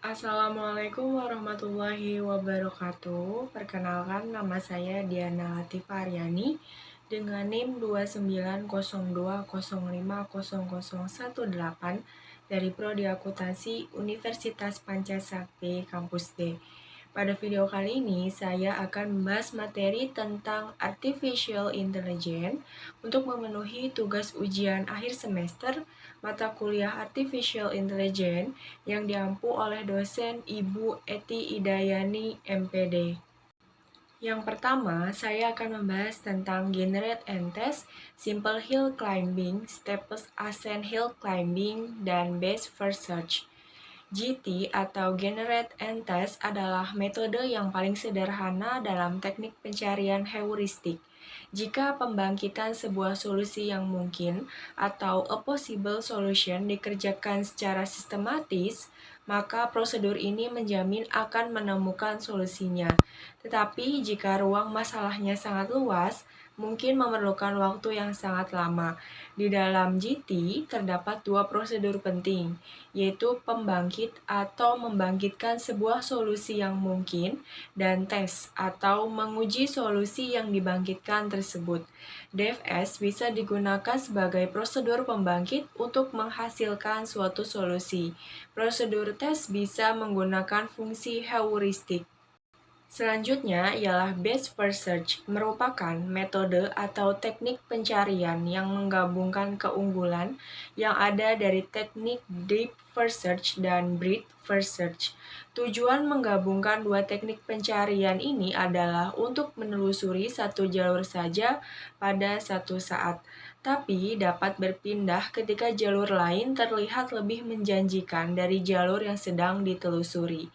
Assalamualaikum warahmatullahi wabarakatuh. Perkenalkan, nama saya Diana Latifah Aryani dengan NIM 2902050018 dari Prodi Akuntansi Universitas Pancasakti Kampus D. Pada video kali ini, saya akan membahas materi tentang Artificial Intelligence untuk memenuhi tugas ujian akhir semester mata kuliah Artificial Intelligence yang diampu oleh dosen Ibu Eti Idayani, MPD. Yang pertama, saya akan membahas tentang Generate and Test, Simple Hill Climbing, Steepest Ascent Hill Climbing, dan Best First Search. GT atau Generate and Test adalah metode yang paling sederhana dalam teknik pencarian heuristik. Jika pembangkitan sebuah solusi yang mungkin atau a possible solution dikerjakan secara sistematis, maka prosedur ini menjamin akan menemukan solusinya. Tetapi jika ruang masalahnya sangat luas, mungkin memerlukan waktu yang sangat lama. Di dalam GT terdapat dua prosedur penting, yaitu pembangkit atau membangkitkan sebuah solusi yang mungkin, dan tes atau menguji solusi yang dibangkitkan tersebut. DFS bisa digunakan sebagai prosedur pembangkit untuk menghasilkan suatu solusi. Prosedur tes bisa menggunakan fungsi heuristik. Selanjutnya ialah Best First Search, merupakan metode atau teknik pencarian yang menggabungkan keunggulan yang ada dari teknik Deep First Search dan Breadth First Search. Tujuan menggabungkan dua teknik pencarian ini adalah untuk menelusuri satu jalur saja pada satu saat, tapi dapat berpindah ketika jalur lain terlihat lebih menjanjikan dari jalur yang sedang ditelusuri.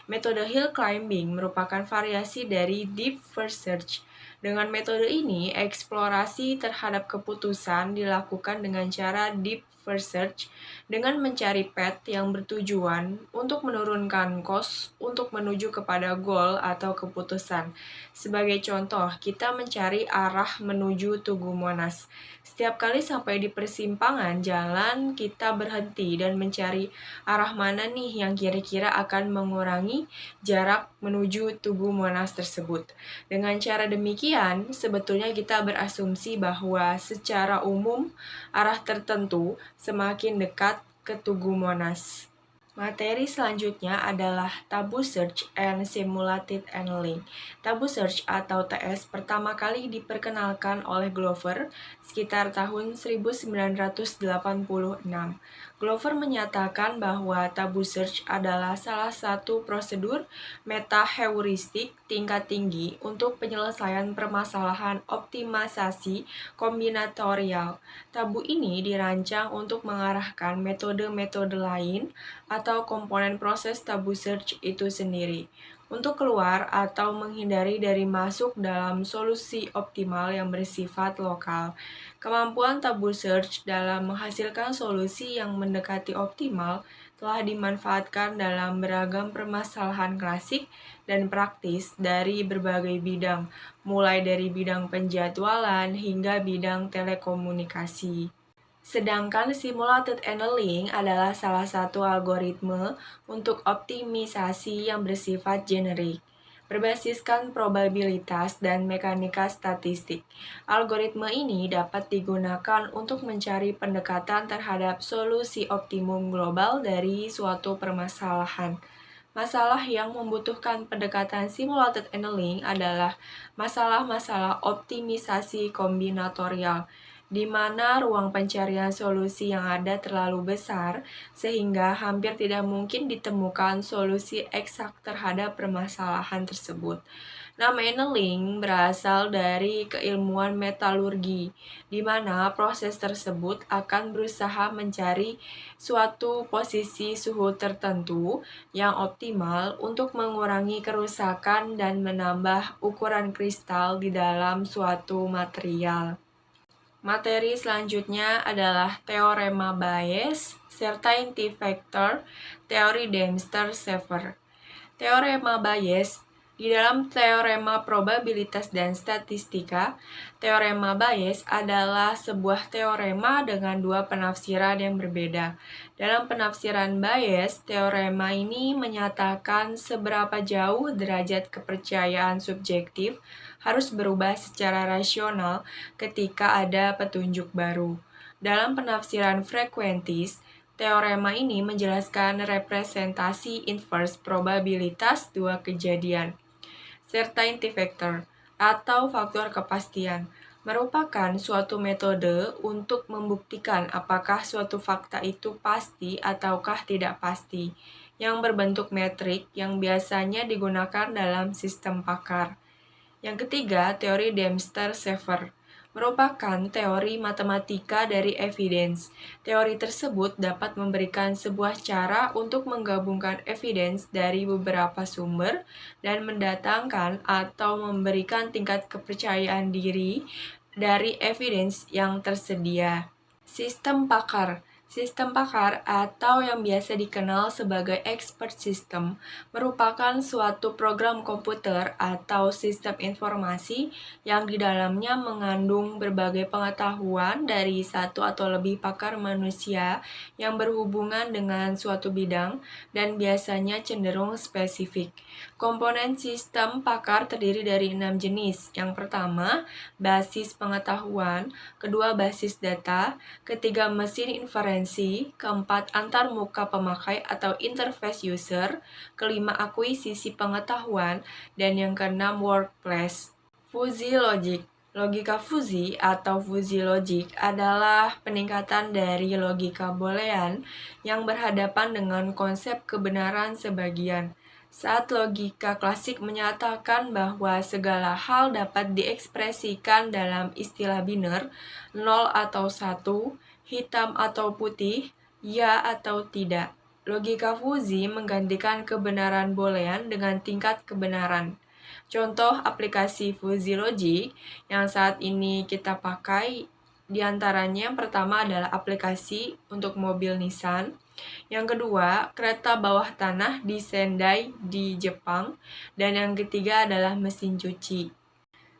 Metode hill climbing merupakan variasi dari deep first search. Dengan metode ini, eksplorasi terhadap keputusan dilakukan dengan cara deep first search dengan mencari path yang bertujuan untuk menurunkan cost untuk menuju kepada goal atau keputusan. Sebagai contoh, kita mencari arah menuju Tugu Monas. Setiap kali sampai di persimpangan jalan, kita berhenti dan mencari arah mana nih yang kira-kira akan mengurangi jarak menuju Tugu Monas tersebut. Dengan cara demikian, sebetulnya kita berasumsi bahwa secara umum arah tertentu semakin dekat ke Tugu Monas. Materi selanjutnya adalah Tabu Search and Simulated Annealing. Tabu Search atau TS pertama kali diperkenalkan oleh Glover sekitar tahun 1986. Glover menyatakan bahwa Tabu Search adalah salah satu prosedur meta-heuristik tingkat tinggi untuk penyelesaian permasalahan optimalisasi kombinatorial. Tabu ini dirancang untuk mengarahkan metode-metode lain atau komponen proses tabu search itu sendiri untuk keluar atau menghindari dari masuk dalam solusi optimal yang bersifat lokal. Kemampuan tabu search dalam menghasilkan solusi yang mendekati optimal telah dimanfaatkan dalam beragam permasalahan klasik dan praktis dari berbagai bidang, mulai dari bidang penjadwalan hingga bidang telekomunikasi. Sedangkan simulated annealing adalah salah satu algoritme untuk optimisasi yang bersifat generik, berbasiskan probabilitas dan mekanika statistik. Algoritme ini dapat digunakan untuk mencari pendekatan terhadap solusi optimum global dari suatu permasalahan. Masalah yang membutuhkan pendekatan simulated annealing adalah masalah-masalah optimisasi kombinatorial, di mana ruang pencarian solusi yang ada terlalu besar sehingga hampir tidak mungkin ditemukan solusi eksak terhadap permasalahan tersebut. Nama annealing berasal dari keilmuan metalurgi, di mana proses tersebut akan berusaha mencari suatu posisi suhu tertentu yang optimal untuk mengurangi kerusakan dan menambah ukuran kristal di dalam suatu material. Materi selanjutnya adalah teorema Bayes, certainty factor, teori Dempster-Shafer. Teorema Bayes Di dalam teorema probabilitas dan statistika, teorema Bayes adalah sebuah teorema dengan dua penafsiran yang berbeda. Dalam penafsiran Bayes, teorema ini menyatakan seberapa jauh derajat kepercayaan subjektif harus berubah secara rasional ketika ada petunjuk baru. Dalam penafsiran frekuentis, teorema ini menjelaskan representasi inverse probabilitas dua kejadian. Certainty factor atau faktor kepastian merupakan suatu metode untuk membuktikan apakah suatu fakta itu pasti ataukah tidak pasti, yang berbentuk metrik yang biasanya digunakan dalam sistem pakar. Yang ketiga, teori Dempster-Shafer merupakan teori matematika dari evidence. Teori tersebut dapat memberikan sebuah cara untuk menggabungkan evidence dari beberapa sumber dan mendatangkan atau memberikan tingkat kepercayaan diri dari evidence yang tersedia. Sistem pakar. Sistem pakar atau yang biasa dikenal sebagai expert system merupakan suatu program komputer atau sistem informasi yang di dalamnya mengandung berbagai pengetahuan dari satu atau lebih pakar manusia yang berhubungan dengan suatu bidang dan biasanya cenderung spesifik. Komponen sistem pakar terdiri dari 6 jenis. Yang pertama, basis pengetahuan, kedua basis data, ketiga mesin inferensi, keempat antarmuka pemakai atau interface user, kelima akuisisi pengetahuan, dan yang keenam workplace. Fuzzy logic. Logika fuzzy atau fuzzy logic adalah peningkatan dari logika boolean yang berhadapan dengan konsep kebenaran sebagian. Saat logika klasik menyatakan bahwa segala hal dapat diekspresikan dalam istilah biner, 0 atau 1, hitam atau putih, ya atau tidak. Logika fuzzy menggantikan kebenaran boolean dengan tingkat kebenaran. Contoh aplikasi fuzzy logic yang saat ini kita pakai diantaranya yang pertama adalah aplikasi untuk mobil Nissan, yang kedua kereta bawah tanah di Sendai di Jepang, dan yang ketiga adalah mesin cuci.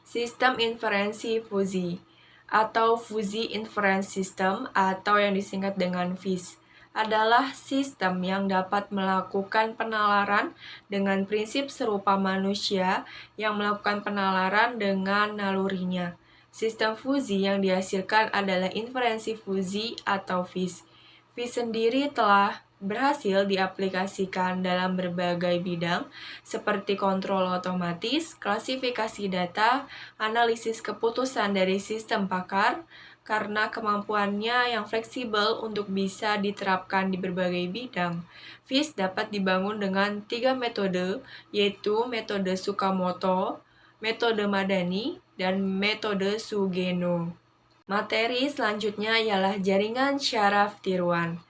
Sistem inferensi fuzzy atau Fuzzy Inference System atau yang disingkat dengan FIS adalah sistem yang dapat melakukan penalaran dengan prinsip serupa manusia yang melakukan penalaran dengan nalurinya. Sistem fuzzy yang dihasilkan adalah inferensi fuzzy atau FIS. FIS sendiri telah berhasil diaplikasikan dalam berbagai bidang seperti kontrol otomatis, klasifikasi data, analisis keputusan dari sistem pakar, karena kemampuannya yang fleksibel untuk bisa diterapkan di berbagai bidang. FIS dapat dibangun dengan 3 metode, yaitu metode Tsukamoto, metode Madani, dan metode Sugeno. Materi selanjutnya ialah jaringan syaraf tiruan.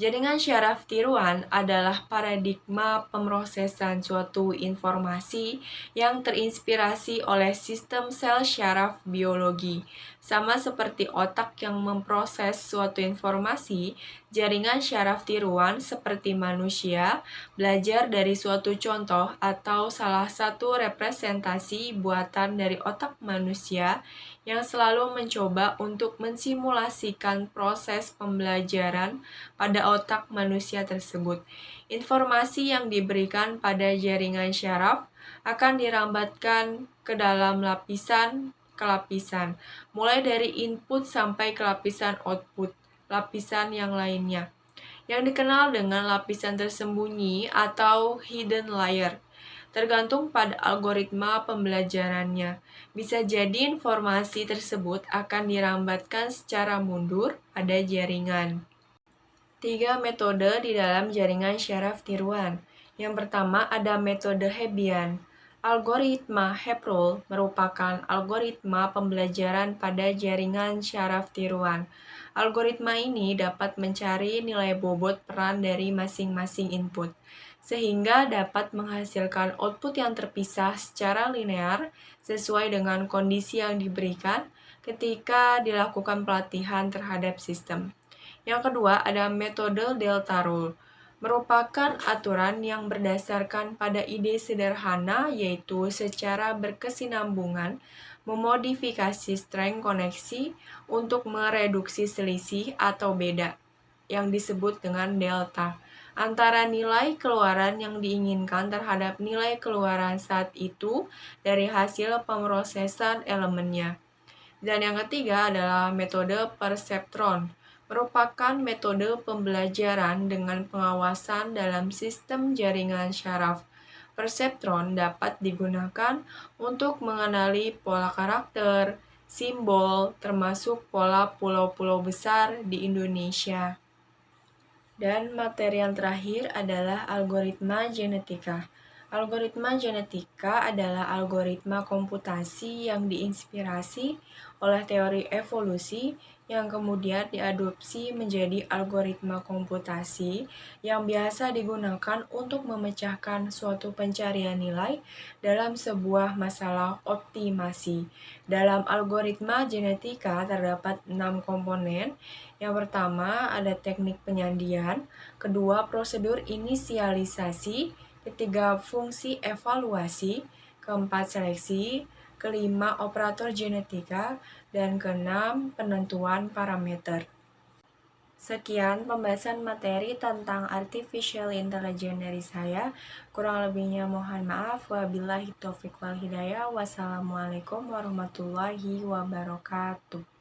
Jaringan syaraf tiruan adalah paradigma pemrosesan suatu informasi yang terinspirasi oleh sistem sel syaraf biologi. Sama seperti otak yang memproses suatu informasi, jaringan syaraf tiruan seperti manusia belajar dari suatu contoh atau salah satu representasi buatan dari otak manusia yang selalu mencoba untuk mensimulasikan proses pembelajaran pada otak manusia tersebut. Informasi yang diberikan pada jaringan syaraf akan dirambatkan ke dalam lapisan ke lapisan, mulai dari input sampai ke lapisan output, lapisan yang lainnya, yang dikenal dengan lapisan tersembunyi atau hidden layer. Tergantung pada algoritma pembelajarannya. Bisa jadi informasi tersebut akan dirambatkan secara mundur pada jaringan. 3 metode di dalam jaringan syaraf tiruan. Yang pertama ada metode Hebbian. Algoritma Heprol merupakan algoritma pembelajaran pada jaringan syaraf tiruan. Algoritma ini dapat mencari nilai bobot peran dari masing-masing input, sehingga dapat menghasilkan output yang terpisah secara linear sesuai dengan kondisi yang diberikan ketika dilakukan pelatihan terhadap sistem. Yang kedua ada metode Delta Rule. merupakan aturan yang berdasarkan pada ide sederhana yaitu secara berkesinambungan memodifikasi strength koneksi untuk mereduksi selisih atau beda yang disebut dengan delta antara nilai keluaran yang diinginkan terhadap nilai keluaran saat itu dari hasil pemrosesan elemennya. Dan yang ketiga adalah metode perseptron, merupakan metode pembelajaran dengan pengawasan dalam sistem jaringan syaraf. Perseptron dapat digunakan untuk mengenali pola karakter, simbol, termasuk pola pulau-pulau besar di Indonesia. Dan materi yang terakhir adalah algoritma genetika. Algoritma genetika adalah algoritma komputasi yang diinspirasi oleh teori evolusi yang kemudian diadopsi menjadi algoritma komputasi yang biasa digunakan untuk memecahkan suatu pencarian nilai dalam sebuah masalah optimasi. Dalam algoritma genetika terdapat 6 komponen. Yang pertama ada teknik penyandian, kedua prosedur inisialisasi, ketiga fungsi evaluasi, keempat seleksi, kelima operator genetika, dan keenam penentuan parameter. Sekian pembahasan materi tentang artificial intelligence dari saya. Kurang lebihnya mohon maaf. Wabillahi taufiq wal hidayah. Wassalamualaikum warahmatullahi wabarakatuh.